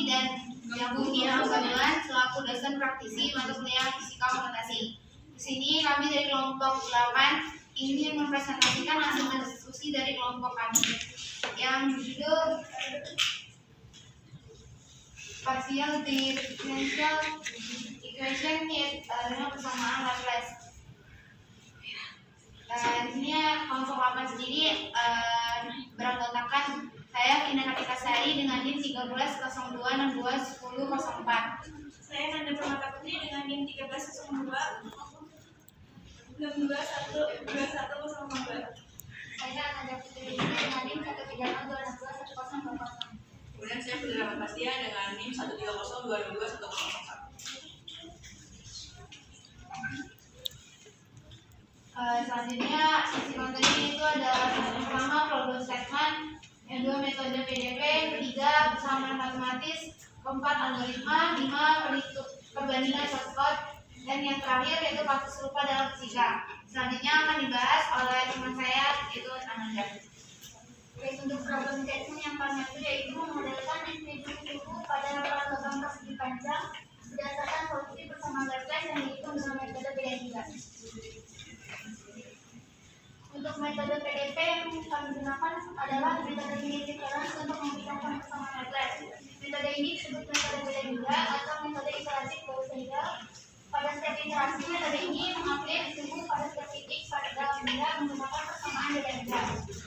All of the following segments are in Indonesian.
dan Jabuni Alhamdulillah selaku dosen praktisi mata kuliah fisika komputasi. Di sini kami dari kelompok 8 ingin mempresentasikan hasil diskusi dari kelompok kami yang berjudul partial differential equation dengan persamaan Laplace. Di sini kelompok 8 sendiri beranggotakan saya Vina Katikasari dengan NIM 1302621004. Saya Nanda Permata Putri dengan NIM 1302 62121002. Saya Nanda Putri dengan NIM 1302621000. Kemudian saya Putri Rahmatia dengan NIM 130221001. Selanjutnya sisi materi itu ada yang pertama problem statement, yang kedua metode PDP, ketiga persamaan matematis, keempat algoritma, lima perbandingan source code, dan yang terakhir yaitu kasus serupa dalam fisika. Selanjutnya akan dibahas oleh teman saya yaitu Ananda. Baik, untuk problem statement yang pertama itu yaitu memodelkan distribusi suhu pada rata logam persegi panjang berdasarkan solusi persamaan Laplace yang dihitung dengan metode PDP. Untuk metode PDP yang kami gunakan adalah metode unit difference untuk memisahkan persamaan Laplace. Metode ini disebut metode PDP atau metode iterasi Gauss-Seidel. Pada step iterasi, metode ini mengupdate suhu pada step titik pada dalam benda menggunakan persamaan PDP.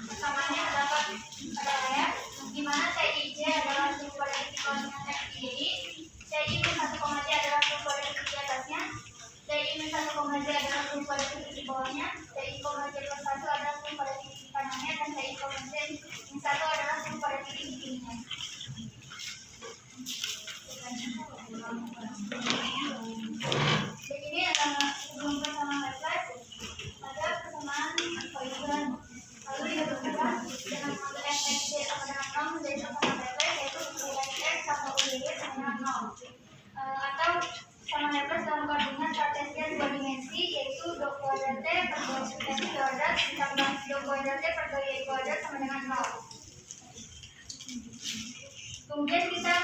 Persamaannya terdapat pada F, di mana TIJ adalah suhu pada titik koordinat X kiri, TI min 1,J adalah suhu pada titik di atasnya, TI min 1,J adalah suhu pada titik di bawahnya, TI, J plus 1 adalah suhu pada titik di kanannya, dan TI, J min 1 adalah suhu pada titik di kirinya. Jadi ini adalah sebelum persamaan Laplace, ada persamaan Poisson. Lalu digabungkan dengan model fx sama dengan 0 menjadi persamaan Laplace, yaitu fx sama uy sama dengan 0. Atau persamaan Laplace dalam koordinat kartesian dua dimensi, yaitu 2 kuadrat t per 2 x kuadrat ditambah 2 kuadrat t per 2y kuadrat sama dengan 0. Kemudian kita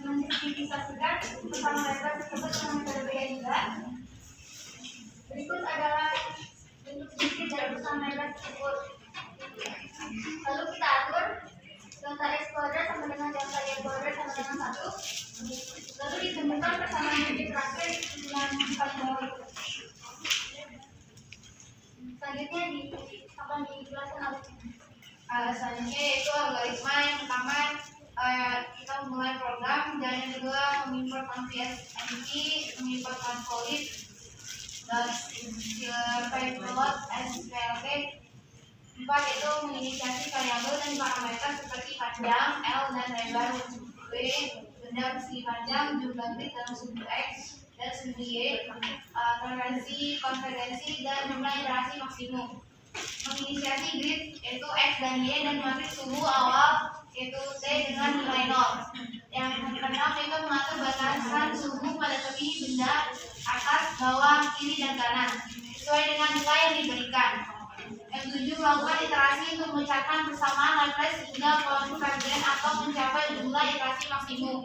mendiskusikan persamaan Laplace tersebut dengan metode PDP juga. Berikut adalah bentuk sedikit dari persamaan Laplace tersebut. Lalu kita atur delta x kuadrat sama dengan delta y kuadrat sama dengan 1. Lalu ditemukan persamaan yang terakhir yang paling bawah. Selanjutnya akan dijelaskan oleh Selanjutnya yaitu algoritma. Yang pertama kita mulai program, dan yang kedua mengimport convs mg, mengimport convolid dan payload splk. 4 itu menginisiasi variabel dan parameter seperti panjang, L dan lebar B, benda persegi panjang, jumlah grid dalam sumbu X dan sumbu Y, toleransi, konvergensi, dan jumlah iterasi maksimum. Menginisiasi grid yaitu X dan Y dan matriks suhu awal yaitu T dengan nilai 0. Yang keenam itu mengatur batasan suhu pada tepi benda atas, bawah, kiri, dan kanan sesuai dengan nilai yang diberikan. Yang 7 melakukan iterasi untuk mencapai persamaan Laplace hingga konvergen atau mencapai jumlah iterasi maksimum.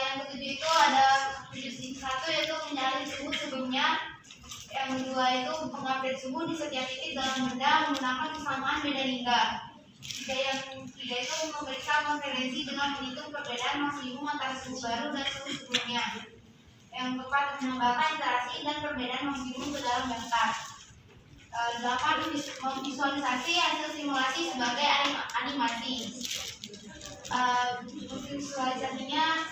Yang ketujuh itu ada 1 yaitu mencari suhu sebelumnya. Yang kedua itu mengupdate suhu di setiap titik dalam benda menggunakan persamaan beda hingga. Yang ketiga itu memeriksa konvergensi dengan menghitung perbedaan maksimum antara suhu baru dan suhu sebelumnya. Yang keempat menambahkan iterasi dan perbedaan maksimum ke dalam daftar. 8 memvisualisasi hasil simulasi sebagai animasi. Visualisasinya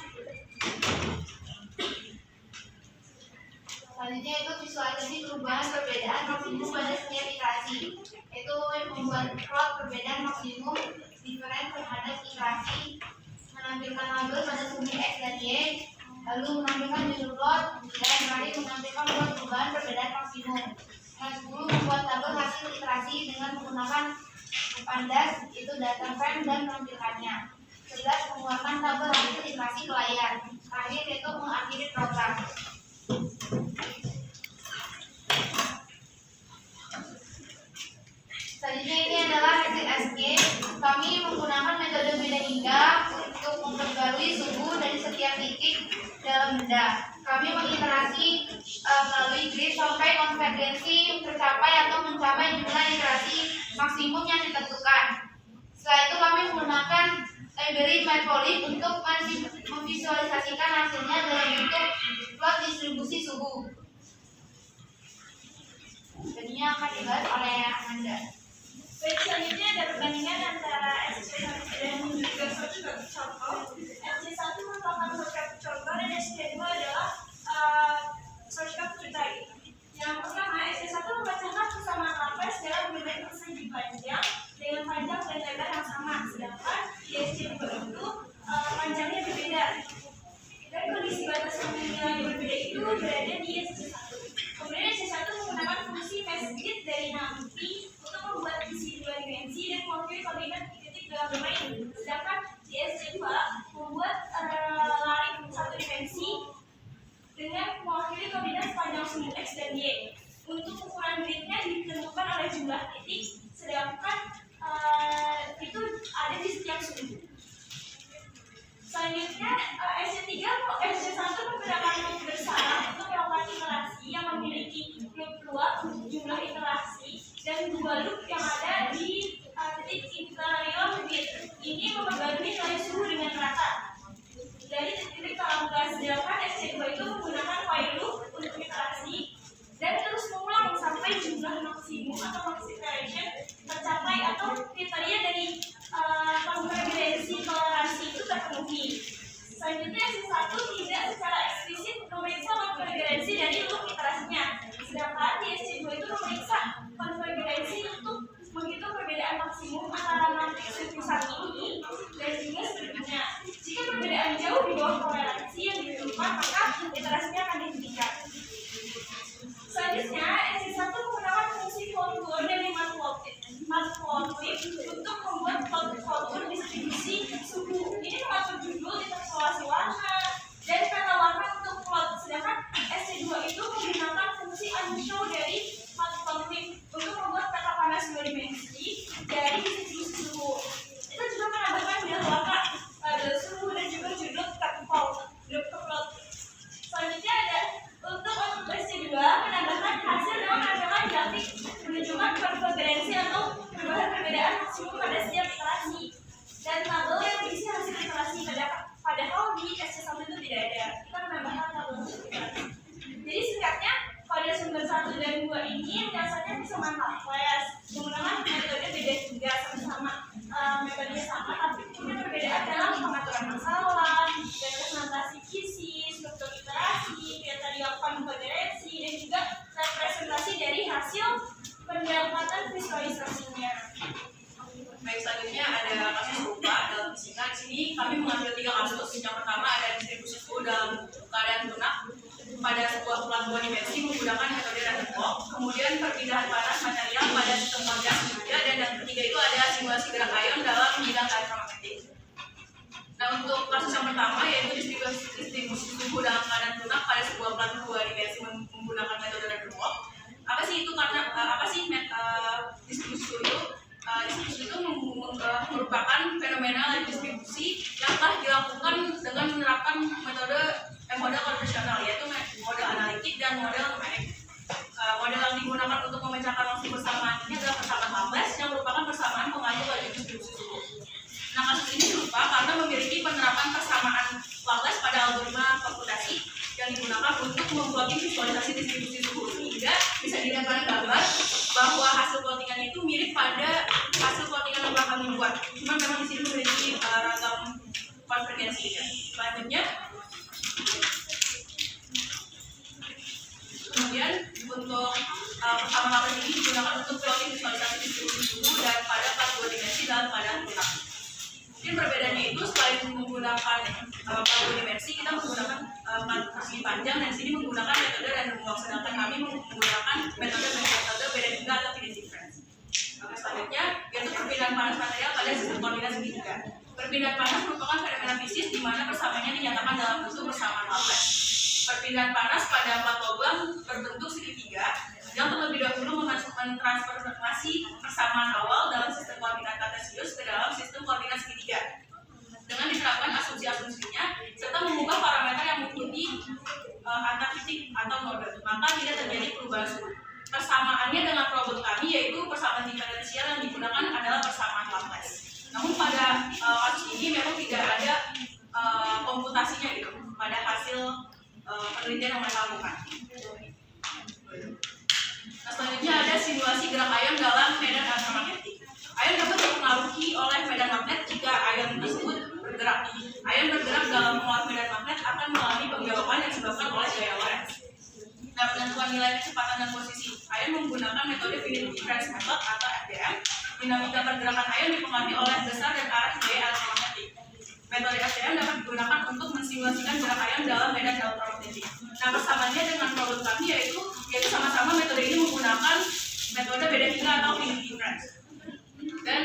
selanjutnya itu visualisasi perubahan perbedaan maksimum pada setiap iterasi, yaitu membuat plot perbedaan maksimum diferensial terhadap iterasi, menampilkan label pada sumber X dan Y, lalu menampilkan judul plot, dan terakhir menampilkan plot perubahan perbedaan maksimum. Yang 10 membuat tabel hasil iterasi dengan menggunakan pandas, itu data frame dan menampilkannya. 11 mengeluarkan tabel hasil iterasi ke layar. Terakhir yaitu mengakhiri program. Selanjutnya ini adalah hasil SG. Kami menggunakan metode beda hingga mengetahui suhu dari setiap titik dalam benda. Kami mengiterasi melalui grid sampai konvergensi tercapai atau mencapai jumlah iterasi maksimum yang ditentukan. Setelah itu kami menggunakan library Matplotlib untuk memvisualisasikan hasilnya dalam bentuk plot distribusi suhu. Jadinya akan dibahas oleh Amanda. Baik, selanjutnya ada perbandingan antara SC1 dan juga suatu contoh. SC1 merupakan suatu contoh dan SC2 adalah suatu tertarik. Yang pertama, SC1 membacakan persamaan lapis dalam berbagai persegi panjang dengan panjang dan lebar yang sama, sedangkan di SC2 itu panjangnya berbeda. Dan kondisi batas yang berbeda itu berada di SC1. Kemudian SC1 menggunakan fungsi mesgrid dari NumPy untuk membuat isi dua dimensi dan mewakili koordinat titik dalam domain. Sedangkan di SC2 membuat larik satu dimensi dengan mewakili koordinat sepanjang sumbu X dan Y. Untuk ukuran gridnya ditentukan oleh jumlah titik, sedangkan itu ada di setiap sumbu. Selanjutnya SC1 menggunakan loop bersarang untuk melakukan iterasi yang memiliki loop jumlah iterasi dan dua loop yang ada di titik interior grid. Ini mempengaruhi nilai suhu dengan rata dari titik dalam gas. Sedangkan SC2 itu menggunakan while loop untuk iterasi dan terus mengulang sampai jumlah maksimum atau max iteration tercapai atau kriteria dari konvergensi toleransi itu terpenuhi. Selanjutnya SC1 tidak secara eksplisit memeriksa konvergensi dari loop iterasinya, sedangkan di SC2 itu memeriksa konvergensi untuk menghitung perbedaan maksimum antara matriks suku satu ini dan juga sebaliknya. Jika perbedaan jauh di bawah toleransi yang ditentukan, maka iterasinya akan dihentikan. Selanjutnya, SC1 menggunakan fungsi kontur dari Matplotlib untuk membuat kontur distribusi suhu. Ini mengatur judul, interpolasi warna, dan peta warna untuk plot. Sedangkan SC2 itu menggunakan fungsi unshow dari Matplotlib untuk membuat peta panas dua dimensi dari distribusi suhu. Kita juga menambahkan bidang warna, suhu, dan juga judul ke plot. Selanjutnya ada untuk SC2 menambahkan hasil dengan menambahkan grafik menunjukkan konvergensi atau perbedaan maksimum pada setiap iterasi dan tabel yang berisi hasil iterasi. Padahal di SC1 itu tidak ada. Kita menambahkan tabel iterasi. Jadi singkatnya, pada sumber 1 dan 2 ini dasarnya persamaan lapis menggunakan metode beda juga, sama-sama metodenya sama, tapi punya perbedaan dalam pengaturan masalah, dan representasi kisi, struktur iterasi, kriteria konvergensi, dan juga representasi dari hasil pendapatan visualisasinya. Baik, selanjutnya ada kasus serupa dalam fisika. Di sini kami mengambil 3 kasus. Yang pertama ada distribusi suhu dalam keadaan lunak pada sebuah plat dua dimensi menggunakan metode random walk. Kemudian perpindahan panas material pada sistem organ juga, dan yang ketiga itu ada simulasi gerak ion dalam bidang elektromagnetik. Nah, untuk kasus yang pertama yaitu distribusi suhu dalam keadaan lunak pada sebuah plat dua dimensi menggunakan metode random walk. Apa sih itu? Karena apa sih distribusi suhu itu? Distribusi itu merupakan fenomena distribusi yang telah dilakukan dengan menerapkan model konvensional, yaitu model analitik dan model numerik. Model yang digunakan untuk memecahkan langsung persamaan ini adalah persamaan Laplace yang merupakan persamaan pengaruh laju distribusi suhu. Nah, kasus ini serupa karena memiliki penerapan persamaan Laplace pada algoritma komputasi yang digunakan untuk membuat visualisasi distribusi suhu, sehingga bisa dilihat pada gambar bahwa hasil plottingannya itu mirip pada hasil plottingan yang telah kami buat. Cuma memang di sini memiliki ragam konvergensi. Selanjutnya, kemudian untuk persamaan Laplace ini digunakan untuk plotting visualisasi distribusi suhu dan pada plat dua dimensi dalam keadaan lunak. Mungkin perbedaannya itu selain menggunakan plat dua dimensi, kita menggunakan persegi panjang, dan sini menggunakan metode random walk, sedangkan kami menggunakan metode beda juga atau finite difference. Selanjutnya yaitu perpindahan panas material pada sistem koordinat segitiga. Perpindahan panas merupakan fenomena fisik di mana persamaannya dinyatakan dalam bentuk persamaan Laplace. Perpindahan panas pada plat logam berbentuk segitiga yang terlebih dahulu mentransformasi persamaan awal dalam sistem koordinat kartesius ke dalam sistem koordinat segitiga. Dengan diterapkan asumsi-asumsinya, kami yaitu persamaan diferensial yang digunakan adalah persamaan Laplace. Namun pada kasus ini memang tidak ada komputasinya gitu pada hasil penelitian yang mereka lakukan. Nah, selanjutnya ada simulasi gerak ion dalam medan elektromagnetik. Ion dapat dipengaruhi oleh medan magnet jika ion tersebut bergerak. Ion bergerak dalam pengaruh medan magnet akan mengalami pembelokkan yang disebabkan oleh gaya Lorentz. Nah, penentuan nilai kecepatan dan posisi ion menggunakan metode finite difference method atau FDM. Dinamika pergerakan ion dipengaruhi oleh besar dan arah gaya elektromagnetik. Metode FDM dapat digunakan untuk mensimulasikan gerak ion dalam medan elektromagnetik. Nah, persamaannya dengan produk kami yaitu sama-sama metode ini menggunakan metode beda hingga atau finite difference. Dan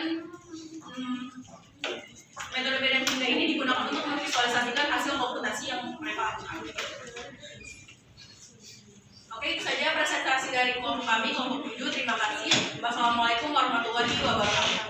metode beda hingga ini digunakan untuk memvisualisasikan hasil komputasi yang mereka lakukan. Oke, itu saja presentasi dari kelompok kami, kelompok 7. Terima kasih. Wassalamualaikum warahmatullahi wabarakatuh.